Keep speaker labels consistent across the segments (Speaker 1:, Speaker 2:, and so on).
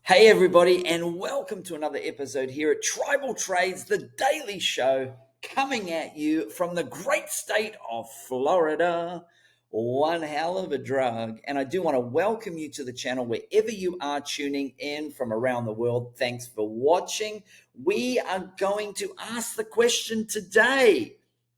Speaker 1: Hey everybody, and welcome to another episode here at Tribal Trades, the daily show coming at you from the great state of Florida. One hell of a drug. And I do want to welcome you to the channel wherever you are tuning in from around the world. Thanks for watching. We are going to ask the question today: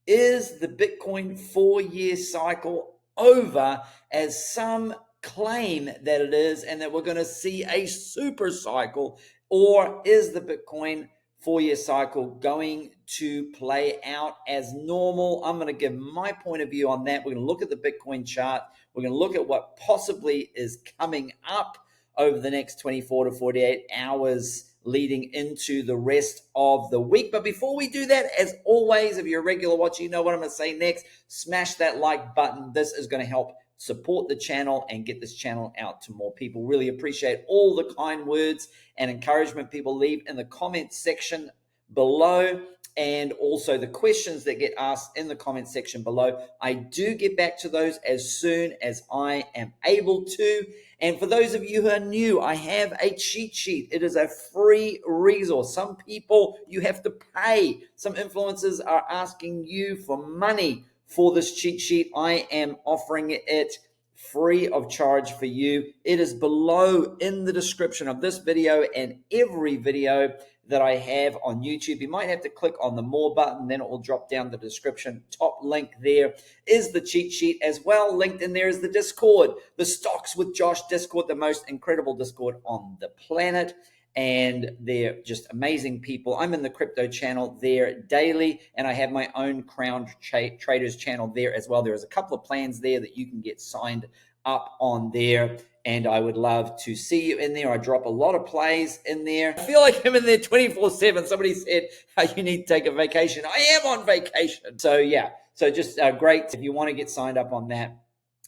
Speaker 1: is the Bitcoin 4-year cycle over, as some claim that it is, and that we're going to see a super cycle? Or is the Bitcoin 4-year cycle going to play out as normal? I'm going to give my point of view on that. We're going to look at the Bitcoin chart. We're going to look at what possibly is coming up over the next 24 to 48 hours leading into the rest of the week. But before we do that, as always, if you're a regular watcher, you know what I'm going to say next. Smash that like button. This is going to help support the channel and get this channel out to more people. Really appreciate all the kind words and encouragement people leave in the comment section below, and also the questions that get asked in the comment section below. I do get back to those as soon as I am able to. And for those of you who are new, I have a cheat sheet. It is a free resource. Some people, you have to pay. Some influencers are asking you for money for this cheat sheet. I am offering it free of charge for you. It is below in the description of this video and every video that I have on YouTube. You might have to click on the more button, then it will drop down the description. Top link there is the cheat sheet. As well, linked in there is the Discord, the Stocks with Josh Discord, the most incredible Discord on the planet. And they're just amazing people. I'm in the crypto channel there daily, and I have my own Crown Traders channel there as well. There's a couple of plans there that you can get signed up on there, and I would love to see you in there. I drop a lot of plays in there. I feel like I'm in there 24/7. Somebody said, you need to take a vacation. I am on vacation. So yeah, so just great. If you want to get signed up on that,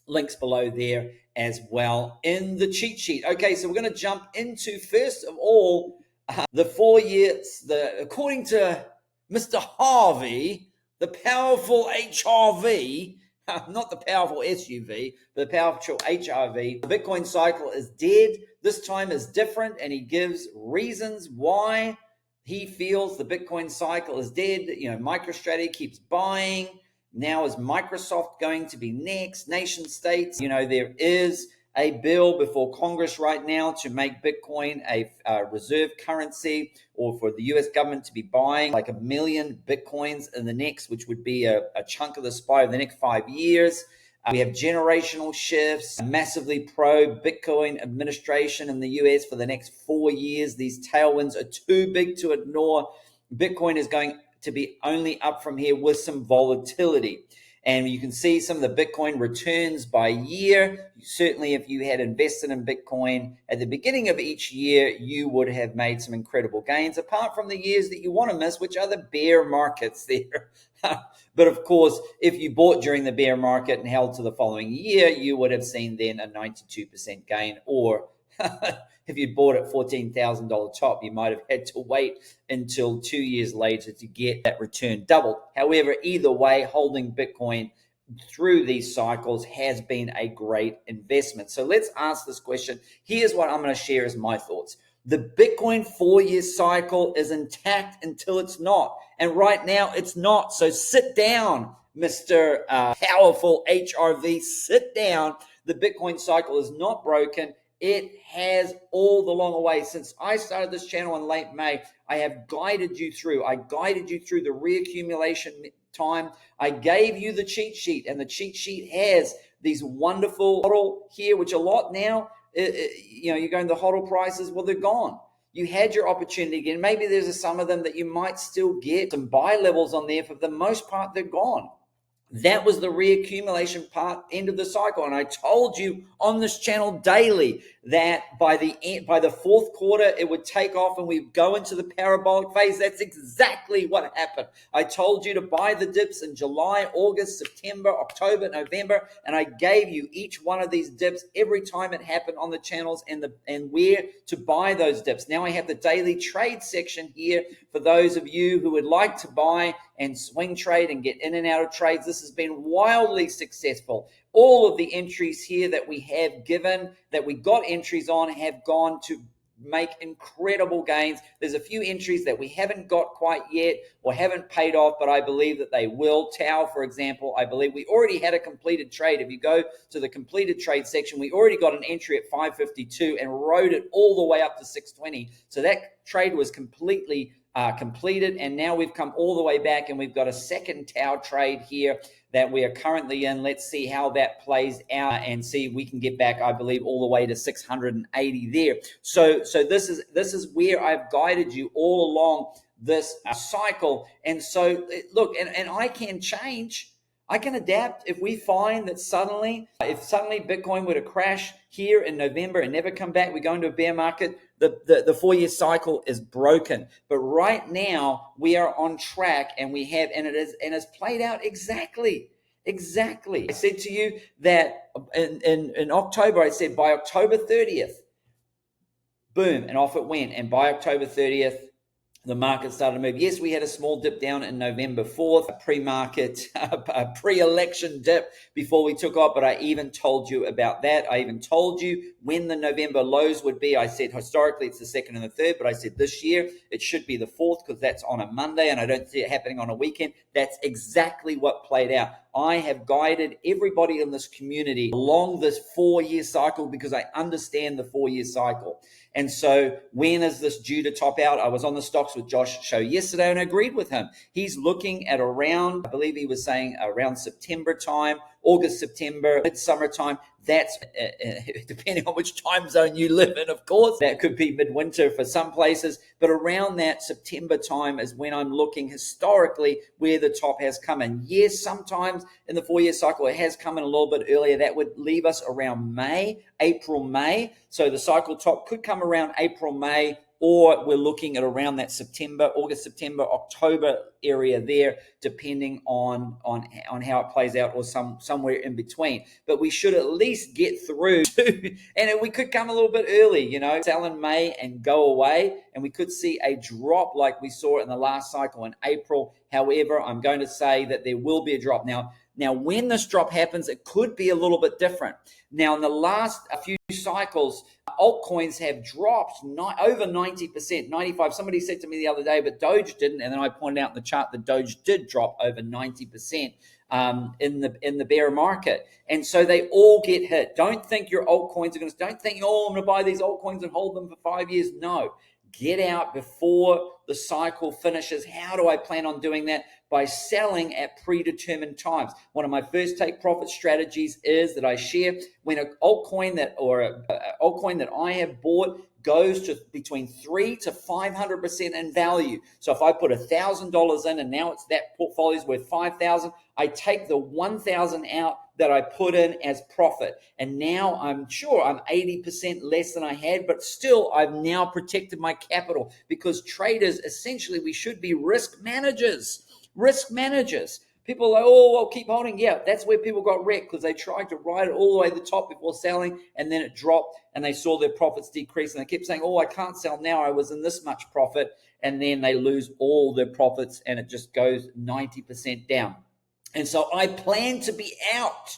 Speaker 1: links below there as well in the cheat sheet. Okay, so we're going to jump into, first of all, the 4 years, according to Mr. Harvey, the powerful HRV, not the powerful SUV, but the powerful HRV, the Bitcoin cycle is dead. This time is different, and he gives reasons why he feels the Bitcoin cycle is dead. MicroStrategy keeps buying. Now, is Microsoft going to be next? Nation states, there is a bill before Congress right now to make Bitcoin a reserve currency, or for the US government to be buying like 1 million Bitcoins in the next, which would be a chunk of the supply of the next 5 years. We have generational shifts, massively pro-Bitcoin administration in the US for the next 4 years. These tailwinds are too big to ignore. Bitcoin is going to be only up from here with some volatility. And you can see some of the Bitcoin returns by year. Certainly, if you had invested in Bitcoin at the beginning of each year, you would have made some incredible gains, apart from the years that you want to miss, which are the bear markets there. But of course, if you bought during the bear market and held to the following year, you would have seen then a 92% gain. Or if you bought at $14,000 top, you might have had to wait until 2 years later to get that return doubled. However, either way, holding Bitcoin through these cycles has been a great investment. So let's ask this question. Here's what I'm going to share as my thoughts. The Bitcoin 4-year cycle is intact until it's not. And right now it's not. So sit down, Mr. Powerful HRV. Sit down. The Bitcoin cycle is not broken. It has all the long way. Since I started this channel in late May, I have guided you through. I guided you through the reaccumulation time. I gave you the cheat sheet, and the cheat sheet has these wonderful HODL here, which a lot now, you're going to HODL prices, well, they're gone. You had your opportunity again. Maybe there's some of them that you might still get some buy levels on there. For the most part, they're gone. That was the reaccumulation part, end of the cycle. And I told you on this channel daily that by the fourth quarter, it would take off and we'd go into the parabolic phase. That's exactly what happened. I told you to buy the dips in July, August, September, October, November, and I gave you each one of these dips every time it happened on the channels and where to buy those dips. Now I have the daily trade section here for those of you who would like to buy and swing trade and get in and out of trades. This has been wildly successful. All of the entries here that we have given, that we got entries on, have gone to make incredible gains. There's a few entries that we haven't got quite yet or haven't paid off, but I believe that they will. Tau, for example, I believe we already had a completed trade. If you go to the completed trade section, we already got an entry at 552 and rode it all the way up to 620. So that trade was completely completed, and now we've come all the way back, and we've got a second Tau trade here that we are currently in. Let's see how that plays out and see if we can get back, I believe, all the way to 680 there. So this is where I've guided you all along this cycle. And so look, and I can change. I can adapt if we find that if suddenly Bitcoin were to crash here in November and never come back, we go into a bear market, the 4-year cycle is broken. But right now we are on track, and it's played out exactly. I said to you that in October, I said by October 30th, boom, and off it went. And by October 30th, the market started to move. Yes, we had a small dip down in November 4th, a pre-market, a pre-election dip before we took off, but I even told you about that. I even told you when the November lows would be. I said historically it's the 2nd and the 3rd, but I said this year it should be the 4th because that's on a Monday, and I don't see it happening on a weekend. That's exactly what played out. I have guided everybody in this community along this 4-year cycle because I understand the 4-year cycle. And so when is this due to top out? I was on the Stocks with Josh show yesterday and I agreed with him. He's looking at around, I believe he was saying around September time, August, September, midsummer time. That's depending on which time zone you live in, of course. That could be midwinter for some places, but around that September time is when I'm looking historically where the top has come in. Yes, sometimes in the 4-year cycle it has come in a little bit earlier. That would leave us around April, May. So the cycle top could come around April, May, or we're looking at around that August, September, October area there, depending on how it plays out, or somewhere in between. But we should at least get through and we could come a little bit early, sell in May and go away, and we could see a drop like we saw in the last cycle in April. However, I'm going to say that there will be a drop. Now, when this drop happens, it could be a little bit different. Now, in the last few cycles, altcoins have dropped over 90%, 95%. Somebody said to me the other day, but Doge didn't. And then I pointed out in the chart that Doge did drop over 90% in the bear market. And so they all get hit. Don't think your altcoins are going to, don't think, I'm going to buy these altcoins and hold them for 5 years. No. Get out before the cycle finishes. How do I plan on doing that? By selling at predetermined times. One of my first take profit strategies is that I share when an altcoin that I have bought goes to between 3 to 500% in value. So if I put $1,000 in and now it's that portfolio is worth $5,000, I take the $1,000 out that I put in as profit. And now I'm sure I'm 80% less than I had, but still I've now protected my capital, because traders, essentially, we should be risk managers. People are like, I'll keep holding. Yeah, that's where people got wrecked, because they tried to ride it all the way to the top before selling, and then it dropped and they saw their profits decrease, and they kept saying, I can't sell now, I was in this much profit, and then they lose all their profits and it just goes 90% down. And so I plan to be out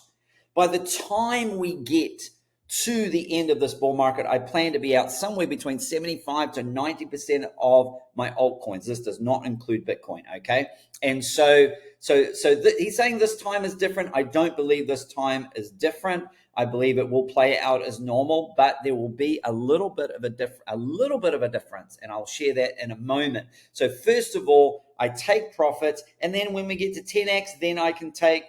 Speaker 1: by the time we get to the end of this bull market. I plan to be out somewhere between 75 to 90% of my altcoins. This does not include Bitcoin, okay? And so he's saying this time is different. I don't believe this time is different. I believe it will play out as normal, but there will be a little bit of a difference, and I'll share that in a moment. So first of all, I take profits, and then when we get to 10x, then I can take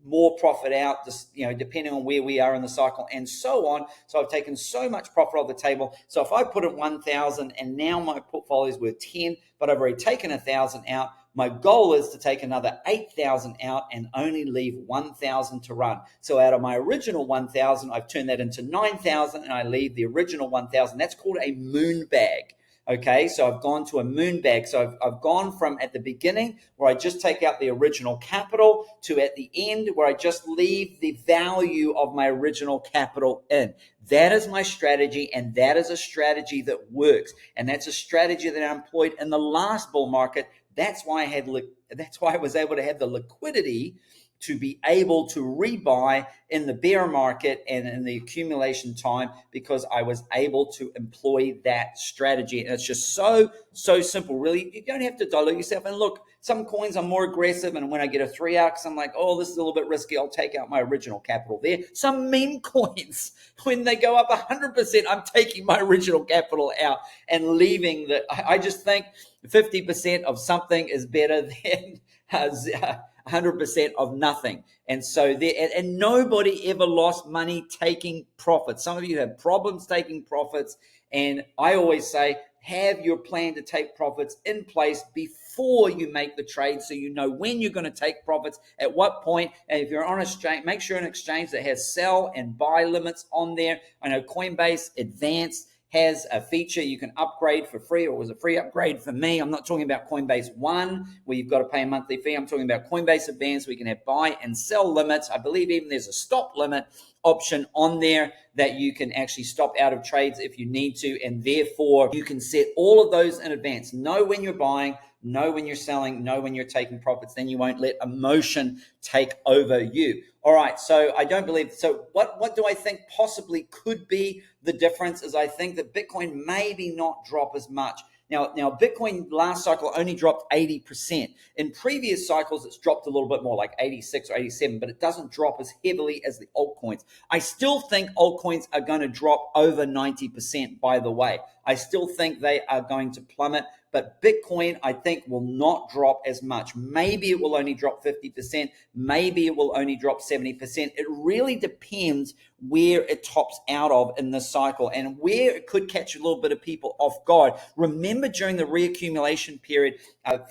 Speaker 1: more profit out, just, depending on where we are in the cycle and so on. So I've taken so much profit off the table. So if I put in 1,000 and now my portfolio is worth 10, but I've already taken 1,000 out, my goal is to take another 8,000 out and only leave 1,000 to run. So out of my original 1,000, I've turned that into 9,000, and I leave the original 1,000. That's called a moon bag. Okay, so I've gone to a moon bag. So I've gone from at the beginning where I just take out the original capital to at the end where I just leave the value of my original capital in. That is my strategy, and that is a strategy that works. And that's a strategy that I employed in the last bull market. That's why I was able to have the liquidity to be able to rebuy in the bear market and in the accumulation time, because I was able to employ that strategy. And it's just so simple. Really, you don't have to dilute yourself. And look, some coins I'm more aggressive, and when I get a 3x, I'm like, oh, this is a little bit risky, I'll take out my original capital there. Some meme coins, when they go up 100%, I'm taking my original capital out and leaving the. I just think 50% of something is better than 100% of nothing. And so there, and nobody ever lost money taking profits. Some of you have problems taking profits, and I always say, have your plan to take profits in place before you make the trade, so you know when you're going to take profits, at what point. And if you're on exchange, make sure an exchange that has sell and buy limits on there. I know Coinbase Advanced has a feature you can upgrade for free, or it was a free upgrade for me. I'm not talking about Coinbase One, where you've got to pay a monthly fee. I'm talking about Coinbase Advanced, where you can have buy and sell limits. I believe even there's a stop limit option on there that you can actually stop out of trades if you need to, and therefore you can set all of those in advance. Know when you're buying, know when you're selling, know when you're taking profits. Then you won't let emotion take over you. All right, so I don't believe, so what do I think possibly could be the difference is I think that Bitcoin maybe not drop as much. Now Bitcoin last cycle only dropped 80%. In previous cycles, it's dropped a little bit more, like 86 or 87, but it doesn't drop as heavily as the altcoins. I still think altcoins are going to drop over 90%, by the way. I still think they are going to plummet, but Bitcoin, I think, will not drop as much. Maybe it will only drop 50%. Maybe it will only drop 70%. It really depends where it tops out of in this cycle and where it could catch a little bit of people off guard. Remember, during the reaccumulation period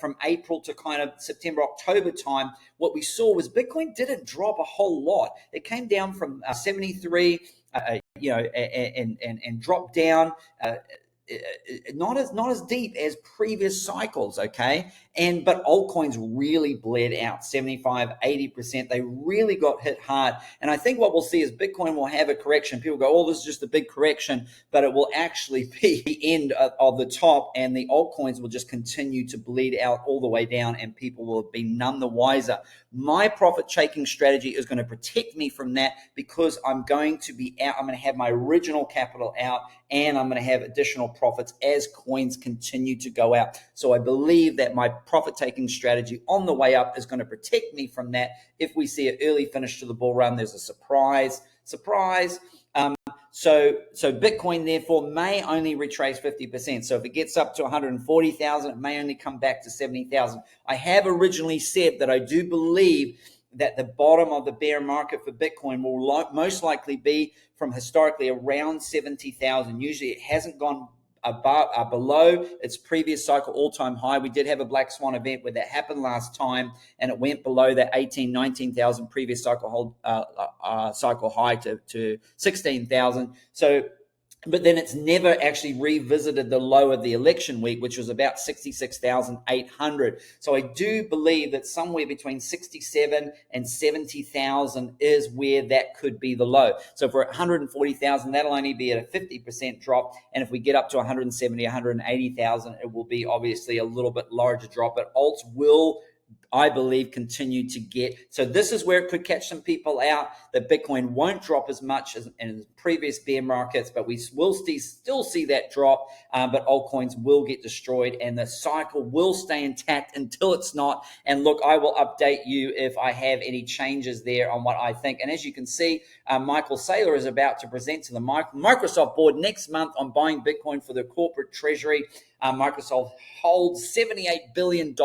Speaker 1: from April to kind of September, October time, what we saw was Bitcoin didn't drop a whole lot. It came down from 73, and dropped down. Not as deep as previous cycles, okay? But altcoins really bled out 75-80%. They really got hit hard. And I think what we'll see is Bitcoin will have a correction. People go, oh, this is just a big correction, but it will actually be the end of the top, and the altcoins will just continue to bleed out all the way down, and people will be none the wiser. My profit taking strategy is going to protect me from that, because I'm going to be out. I'm going to have my original capital out, and I'm going to have additional profits as coins continue to go out. So I believe that my profit taking strategy on the way up is going to protect me from that. If we see an early finish to the bull run, there's a surprise. So Bitcoin therefore may only retrace 50%. So if it gets up to 140,000, it may only come back to 70,000. I have originally said that I do believe that the bottom of the bear market for Bitcoin will most likely be from historically around 70,000. Usually it hasn't gone below its previous cycle all-time high. We did have a black swan event where that happened last time, and it went below that 19,000 previous cycle high to 16,000. But then it's never actually revisited the low of the election week, which was about 66,800. So I do believe that somewhere between 67 and 70,000 is where that could be the low. So for 140,000, that'll only be at a 50% drop. And if we get up to 170, 180,000, it will be obviously a little bit larger drop. But alts will, I believe, continue to get. So this is where it could catch some people out, that Bitcoin won't drop as much as in previous bear markets, but we will still see that drop, but altcoins will get destroyed, and the cycle will stay intact until it's not. And look, I will update you if I have any changes there on what I think. And as you can see, Michael Saylor is about to present to the Microsoft board next month on buying Bitcoin for the corporate treasury. Microsoft holds $78 billion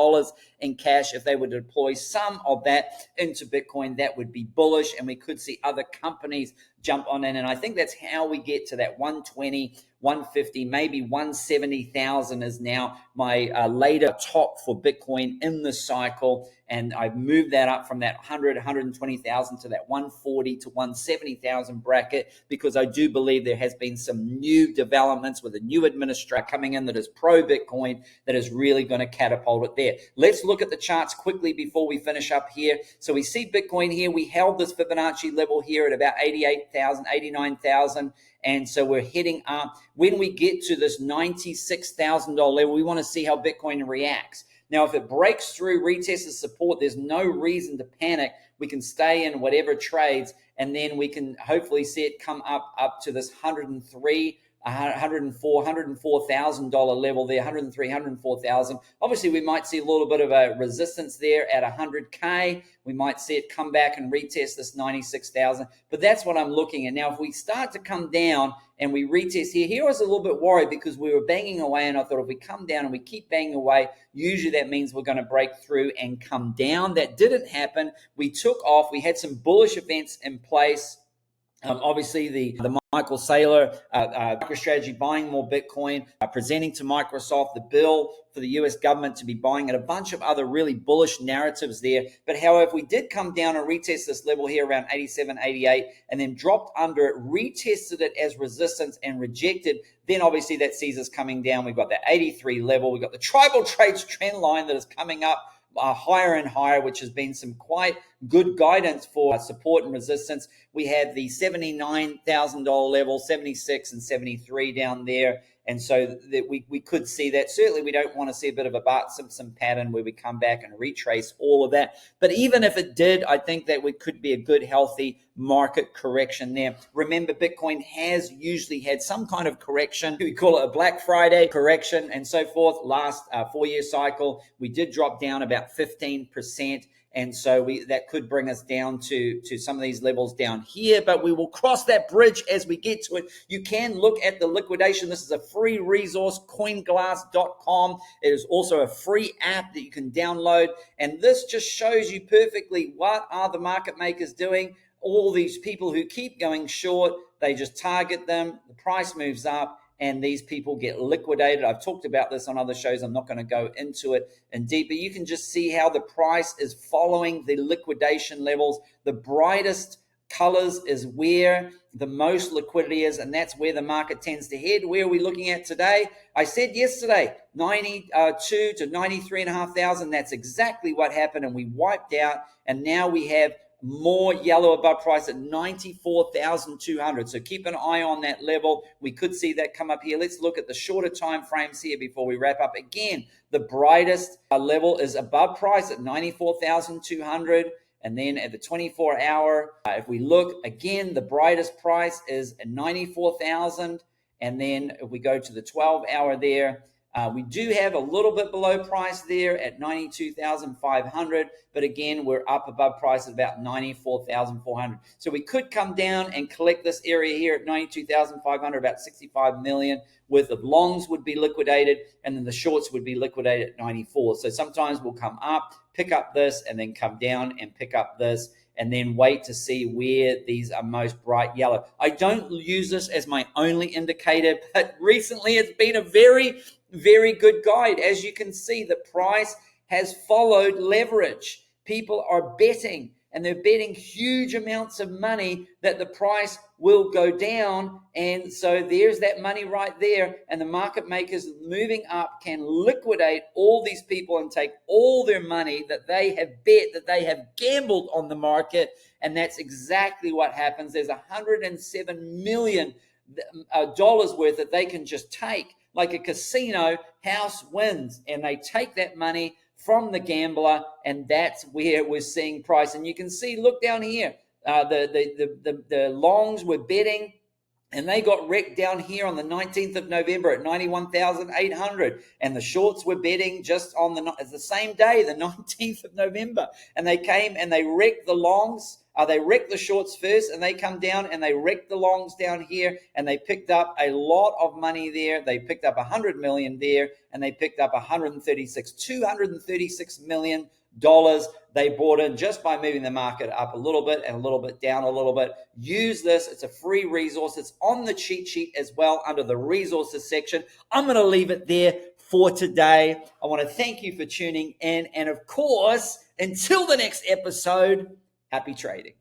Speaker 1: in cash. If they would deploy some of that into Bitcoin, that would be bullish, and we could see other companies jump on in. And I think that's how we get to that 120, 150, maybe 170,000 is now my later top for Bitcoin in the cycle. And I've moved that up from that 100, 120,000 to that 140 to 170,000 bracket, because I do believe there has been some new developments with a new administrator coming in that is pro-Bitcoin, that is really going to catapult it there. Let's look at the charts quickly before we finish up here. So we see Bitcoin here. We held this Fibonacci level here at about 88,000, 89,000. And so we're heading up. When we get to this $96,000 level, we want to see how Bitcoin reacts. Now, if it breaks through, retests the support, there's no reason to panic. we can stay in whatever trades, and then we can hopefully see it come up to this 103, 104, $104,000 level there, 103, 104,000. Obviously, we might see a little bit of a resistance there at 100K. We might see it come back and retest this 96,000, but that's what I'm looking at. Now, if we start to come down and we retest here I was a little bit worried because we were banging away, and I thought if we come down and we keep banging away, usually that means we're going to break through and come down. That didn't happen. We took off. We had some bullish events in place. Obviously, the Michael Saylor MicroStrategy buying more Bitcoin, presenting to Microsoft the bill for the US government to be buying it, a bunch of other really bullish narratives there. But however, we did come down and retest this level here around 87, 88, and then dropped under it, retested it as resistance and rejected. Then obviously that sees us coming down. We've got the 83 level. We've got the tribal trades trend line that is coming up higher and higher, which has been some quite good guidance for support and resistance. We have the $79,000 level, 76 and 73 down there. And so that we could see that. Certainly we don't want to see a bit of a Bart Simpson pattern where we come back and retrace all of that. But even if it did, I think that we could be a good, healthy market correction there. Remember, Bitcoin has usually had some kind of correction. We call it a Black Friday correction and so forth. Last 4-year cycle, we did drop down about 15%. And so that could bring us down to some of these levels down here, but we will cross that bridge as we get to it. You can look at the liquidation. This is a free resource, coinglass.com. It is also a free app that you can download. And this just shows you perfectly what are the market makers doing. All these people who keep going short, they just target them. The price moves up, and these people get liquidated. I've talked about this on other shows. I'm not going to go into it in deep, but you can just see how the price is following the liquidation levels. The brightest colors is where the most liquidity is, and that's where the market tends to head. Where are we looking at today? I said yesterday, 92 to 93,500. That's exactly what happened, and we wiped out, and now we have more yellow above price at 94,200. So keep an eye on that level. We could see that come up here. Let's look at the shorter time frames here before we wrap up. Again, the brightest level is above price at 94,200. And then at the 24-hour, if we look again, the brightest price is at 94,000. And then if we go to the 12-hour there, we do have a little bit below price there at 92,500, but again, we're up above price at about 94,400. So we could come down and collect this area here at 92,500, about 65 million worth of longs would be liquidated, and then the shorts would be liquidated at 94. So sometimes we'll come up, pick up this, and then come down and pick up this, and then wait to see where these are most bright yellow. I don't use this as my only indicator, but recently it's been a very, very good guide. As you can see, the price has followed leverage. People are betting, and they're betting huge amounts of money that the price will go down. And so there's that money right there. And the market makers moving up can liquidate all these people and take all their money that they have bet, that they have gambled on the market. And that's exactly what happens. There's $107 million worth that they can just take. Like a casino, house wins, and they take that money from the gambler, and that's where we're seeing price. And you can see, look down here, the longs were betting, and they got wrecked down here on the 19th of November at 91,800. And the shorts were betting just on the same day, the 19th of November. And they came and they wrecked the longs. They wrecked the shorts first, and they come down and they wrecked the longs down here, and they picked up a lot of money there. They picked up 100 million there, and they picked up $236 million they bought in just by moving the market up a little bit and a little bit down a little bit. Use this. It's a free resource. It's on the cheat sheet as well under the resources section. I'm going to leave it there for today. I want to thank you for tuning in. And of course, until the next episode, happy trading.